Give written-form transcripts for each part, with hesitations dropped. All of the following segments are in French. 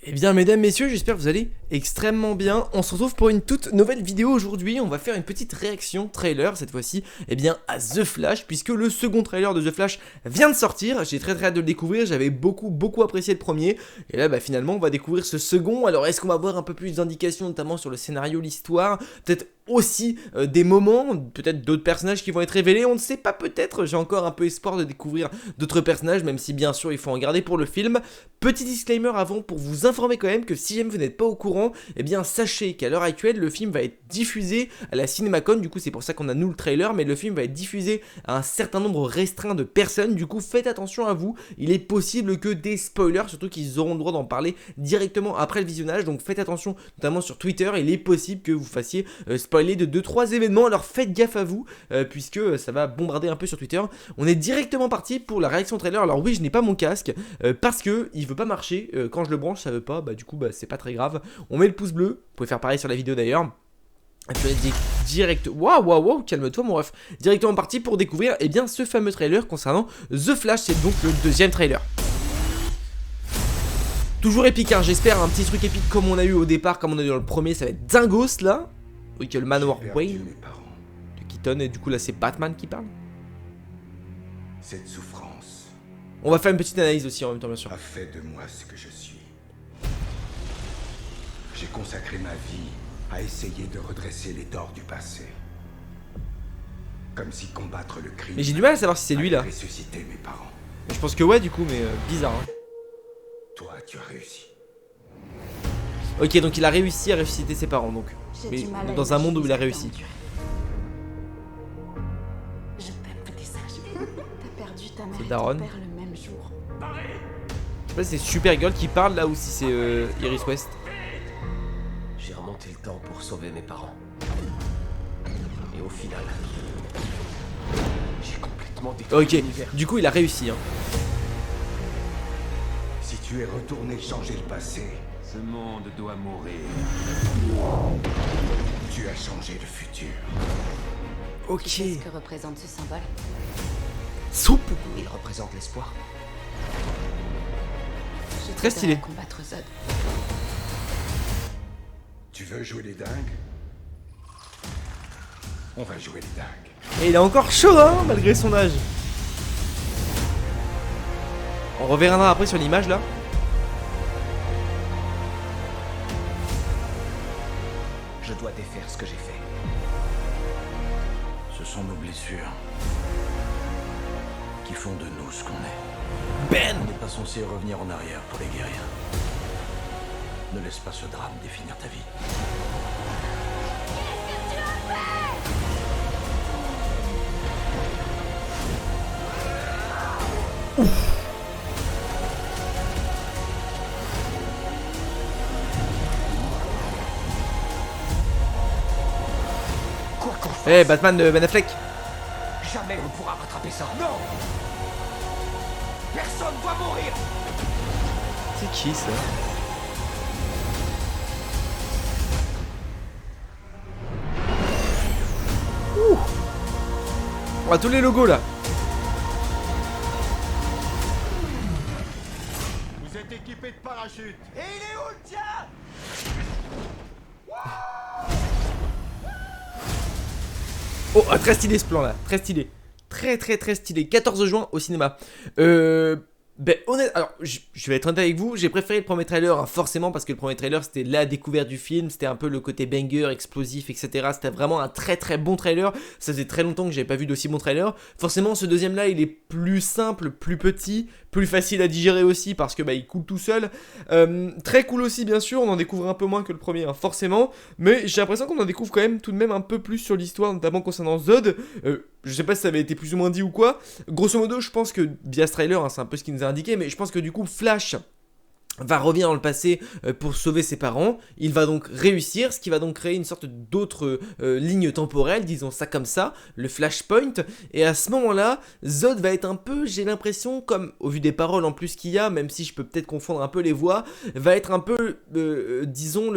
Eh bien mesdames, messieurs, j'espère que vous allez extrêmement bien. On se retrouve pour une toute nouvelle vidéo aujourd'hui. On va faire une petite réaction trailer cette fois-ci bien à The Flash, puisque le second trailer de The Flash vient de sortir. J'ai très hâte de le découvrir, j'avais beaucoup apprécié le premier. Et là finalement on va découvrir ce second. Alors est-ce qu'on va avoir un peu plus d'indications notamment sur le scénario, l'histoire, peut-être aussi des moments, peut-être d'autres personnages qui vont être révélés, on ne sait pas, peut-être, j'ai encore un peu espoir de découvrir d'autres personnages, même si bien sûr il faut en garder pour le film. Petit disclaimer avant pour vous informer quand même que si jamais vous n'êtes pas au courant, eh bien sachez qu'à l'heure actuelle le film va être diffusé à la CinemaCon, du coup c'est pour ça qu'on a nous le trailer, mais le film va être diffusé à un certain nombre restreint de personnes, du coup faites attention à vous, il est possible que des spoilers, surtout qu'ils auront le droit d'en parler directement après le visionnage, donc faites attention notamment sur Twitter, il est possible que vous fassiez spoiler de 2-3 événements, alors faites gaffe à vous, puisque ça va bombarder un peu sur Twitter. On est directement parti pour la réaction trailer. Alors oui, je n'ai pas mon casque, parce que il veut pas marcher, quand je le branche ça veut pas, du coup c'est pas très grave. On met le pouce bleu, vous pouvez faire pareil sur la vidéo d'ailleurs. Et puis on est direct, waouh, calme-toi mon ref. Directement parti pour découvrir ce fameux trailer concernant The Flash, c'est donc le deuxième trailer. Toujours épique, hein, j'espère, un petit truc épique comme on a eu au départ, comme on a eu dans le premier, ça va être dingos là. Oui, que le manoir Wayne de Keaton, et du coup là c'est Batman qui parle. Cette souffrance On va faire une petite analyse aussi en même temps, bien sûr. a fait de moi ce que je suis. J'ai consacré ma vie à essayer de redresser les torts du passé. Comme si combattre le crime. Mais j'ai du mal à savoir si c'est lui là. allait ressusciter mes parents. Je pense que ouais, du coup, mais bizarre. Hein. Toi, tu as réussi. Ok, donc il a réussi à ressusciter ses parents, donc. Mais dans un monde où il a réussi. Je t'aime, petit sage. T'as perdu ta mère et Daron. ton père le même jour. Je sais pas si c'est Supergirl qui parle là ou si c'est Iris West. J'ai remonté le temps pour sauver mes parents. Et au final, j'ai complètement détruit Ok, l'univers. du coup il a réussi. Hein. Si tu es retourné changer le passé, Ce monde doit mourir. tu as changé le futur. Ok. Tu sais ce que représente ce symbole? Soupe. Il représente l'espoir. Je Très t'aiderai stylé. à combattre Zod. Tu veux jouer les dingues? On va jouer les dingues. Et il est encore chaud, hein, malgré son âge. On reverra après sur l'image là. Je dois défaire ce que j'ai fait. Ce sont nos blessures qui font de nous ce qu'on est. Ben. On n'est pas censé revenir en arrière pour les guérir. Ne laisse pas ce drame définir ta vie. Quoi qu'on fasse, Eh, Batman de Ben Affleck. jamais on pourra rattraper ça. Non! Personne doit mourir! C'est qui ça? Ouh. On a tous les logos là. Vous êtes équipé de parachutes. Et il est où le tien? Oh, très stylé ce plan là, très stylé. Très stylé. 14 juin au cinéma. Honnête, alors je vais être honnête avec vous, j'ai préféré le premier trailer, hein, forcément, parce que le premier trailer c'était la découverte du film, c'était un peu le côté banger, explosif, etc. C'était vraiment un très bon trailer. Ça faisait très longtemps que j'avais pas vu d'aussi bon trailer. Forcément, ce deuxième là, il est plus simple, plus petit, plus facile à digérer aussi parce que il coule tout seul. Très cool aussi, bien sûr, on en découvre un peu moins que le premier, hein, forcément, mais j'ai l'impression qu'on en découvre quand même tout de même un peu plus sur l'histoire, notamment concernant Zod. Je sais pas si ça avait été plus ou moins dit ou quoi. Grosso modo, je pense que via ce trailer, hein, c'est un peu ce qui nous a indiqué, mais je pense que du coup, Flash va revenir dans le passé pour sauver ses parents. Il va donc réussir, ce qui va donc créer une sorte d'autre ligne temporelle, disons ça comme ça, le Flashpoint. Et à ce moment-là, Zod va être un peu, j'ai l'impression, comme au vu des paroles en plus qu'il y a, même si je peux peut-être confondre un peu les voix, va être un peu, disons,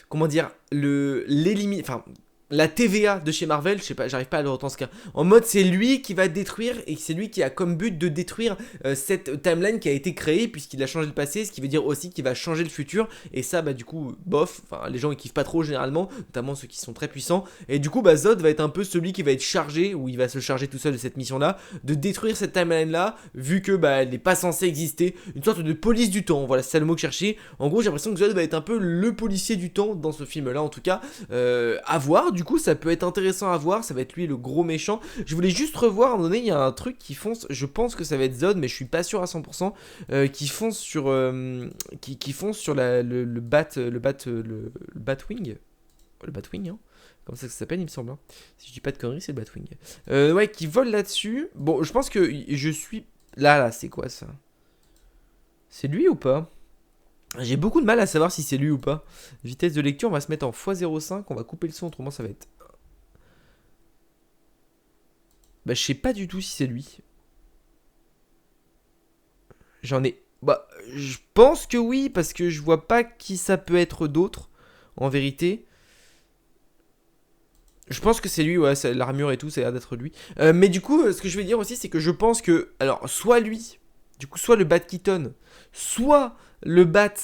comment dire, l'éliminer, enfin, la TVA de chez Marvel, je sais pas, j'arrive pas à le retranscrire. En mode, c'est lui qui va détruire, et c'est lui qui a comme but de détruire cette timeline qui a été créée, puisqu'il a changé le passé, ce qui veut dire aussi qu'il va changer le futur. Et ça, bah du coup, bof, enfin, les gens ils kiffent pas trop généralement, notamment ceux qui sont très puissants. Et du coup, bah Zod va être un peu celui qui va être chargé, ou il va se charger tout seul de cette mission-là, de détruire cette timeline-là, vu que bah elle n'est pas censée exister. Une sorte de police du temps, voilà, c'est ça le mot que je cherchais. En gros, j'ai l'impression que Zod va être un peu le policier du temps dans ce film-là, en tout cas. À voir, du coup, ça peut être intéressant à voir, ça va être lui le gros méchant. Je voulais juste revoir, à un moment donné, il y a un truc qui fonce, je pense que ça va être Zod, mais je suis pas sûr à 100%, qui fonce sur qui fonce sur le Batwing. Le Batwing, hein. Comme ça s'appelle, il me semble. Hein. Si je dis pas de conneries, c'est le Batwing. Ouais, qui vole là-dessus. Bon, je pense que je suis... Là, c'est quoi ça? C'est lui ou pas? J'ai beaucoup de mal à savoir si c'est lui ou pas. Vitesse de lecture, on va se mettre en x05. On va couper le son, autrement ça va être... Bah, je sais pas du tout si c'est lui. J'en ai... Bah, je pense que oui, parce que je vois pas qui ça peut être d'autre, en vérité. Je pense que c'est lui, ouais, l'armure et tout, ça a l'air d'être lui. Mais du coup, ce que je vais dire aussi, c'est que je pense que... Alors, soit lui, du coup, soit le Bat Keaton, soit le Bat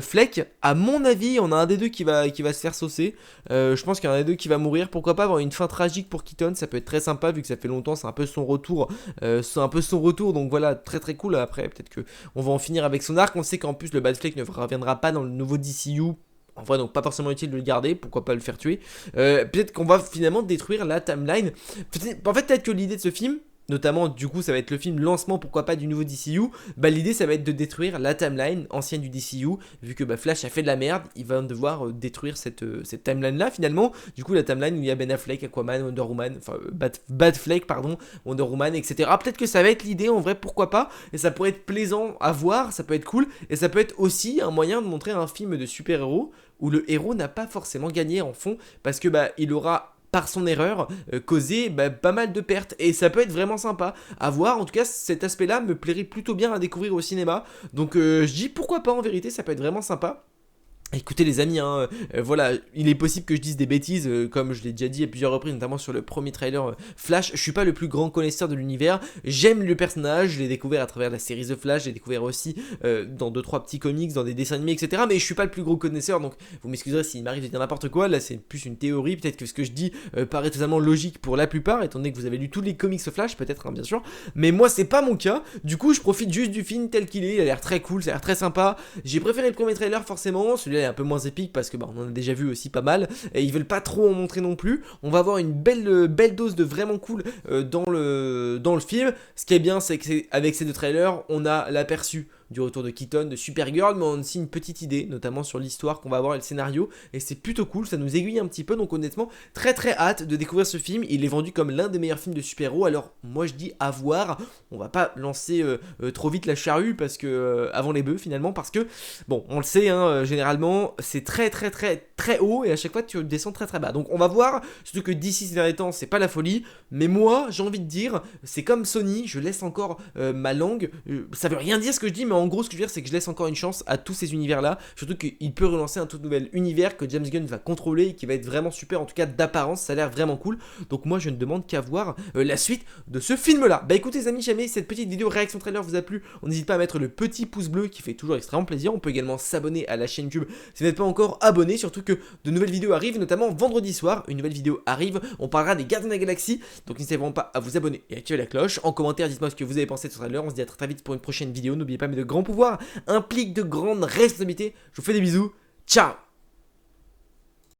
Fleck. À mon avis, on a un des deux qui va se faire saucer. Je pense qu'il y en a un des deux qui va mourir. Pourquoi pas avoir une fin tragique pour Keaton, ça peut être très sympa vu que ça fait longtemps, c'est un peu son retour. Donc voilà, très très cool. Après, peut-être que on va en finir avec son arc. On sait qu'en plus, le Bat Fleck ne reviendra pas dans le nouveau DCU. En vrai, donc pas forcément utile de le garder, pourquoi pas le faire tuer. Peut-être qu'on va finalement détruire la timeline. Peut-être que l'idée de ce film, notamment du coup ça va être le film lancement, pourquoi pas, du nouveau DCU, bah l'idée ça va être de détruire la timeline ancienne du DCU, vu que bah, Flash a fait de la merde, il va devoir détruire cette timeline là finalement, du coup la timeline où il y a Ben Affleck, Aquaman, Wonder Woman, enfin Batfleck pardon, Wonder Woman, etc. Peut-être que ça va être l'idée, en vrai pourquoi pas, et ça pourrait être plaisant à voir, ça peut être cool, et ça peut être aussi un moyen de montrer un film de super-héros où le héros n'a pas forcément gagné en fond, parce que bah il aura par son erreur, causé pas mal de pertes, et ça peut être vraiment sympa à voir. En tout cas, cet aspect là me plairait plutôt bien à découvrir au cinéma, donc je dis pourquoi pas, en vérité ça peut être vraiment sympa. Écoutez les amis, hein, voilà, il est possible que je dise des bêtises, comme je l'ai déjà dit à plusieurs reprises, notamment sur le premier trailer Flash. Je suis pas le plus grand connaisseur de l'univers, j'aime le personnage, je l'ai découvert à travers la série The Flash, j'ai découvert aussi dans 2-3 petits comics, dans des dessins animés, etc. Mais je suis pas le plus gros connaisseur, donc vous m'excuserez s'il m'arrive de dire n'importe quoi. Là c'est plus une théorie, peut-être que ce que je dis paraît totalement logique pour la plupart, étant donné que vous avez lu tous les comics Flash, peut-être, hein, bien sûr. Mais moi c'est pas mon cas, du coup je profite juste du film tel qu'il est, il a l'air très cool, ça a l'air très sympa. J'ai préféré le premier trailer forcément, celui-là est un peu moins épique parce que bah, on en a déjà vu aussi pas mal, et ils veulent pas trop en montrer non plus. On va avoir une belle dose de vraiment cool dans le film. Ce qui est bien, c'est qu'avec ces deux trailers, on a l'aperçu du retour de Keaton, de Supergirl, mais on a aussi une petite idée, notamment sur l'histoire qu'on va avoir et le scénario, et c'est plutôt cool, ça nous aiguille un petit peu, donc honnêtement, très très hâte de découvrir ce film. Il est vendu comme l'un des meilleurs films de super-héros, alors moi je dis à voir, on va pas lancer trop vite la charrue, parce que avant les bœufs finalement, parce que, bon, on le sait, hein, généralement, c'est très haut, et à chaque fois tu descends très bas, donc on va voir, surtout que d'ici ces derniers temps, c'est pas la folie, mais moi, j'ai envie de dire, c'est comme Sony, je laisse encore ma langue, ça veut rien dire ce que je dis, mais en gros, ce que je veux dire, c'est que je laisse encore une chance à tous ces univers-là. Surtout qu'il peut relancer un tout nouvel univers que James Gunn va contrôler et qui va être vraiment super, en tout cas d'apparence. Ça a l'air vraiment cool. Donc, moi, je ne demande qu'à voir la suite de ce film-là. Bah écoutez, les amis, jamais cette petite vidéo réaction trailer vous a plu, on n'hésite pas à mettre le petit pouce bleu qui fait toujours extrêmement plaisir. On peut également s'abonner à la chaîne YouTube si vous n'êtes pas encore abonné. Surtout que de nouvelles vidéos arrivent, notamment vendredi soir. Une nouvelle vidéo arrive. On parlera des Gardiens de la Galaxie. Donc, n'hésitez vraiment pas à vous abonner et à activer la cloche. En commentaire, dites-moi ce que vous avez pensé de ce trailer. On se dit à très vite pour une prochaine vidéo. N'oubliez pas, mais de grands pouvoirs implique de grandes responsabilités. Je vous fais des bisous. Ciao!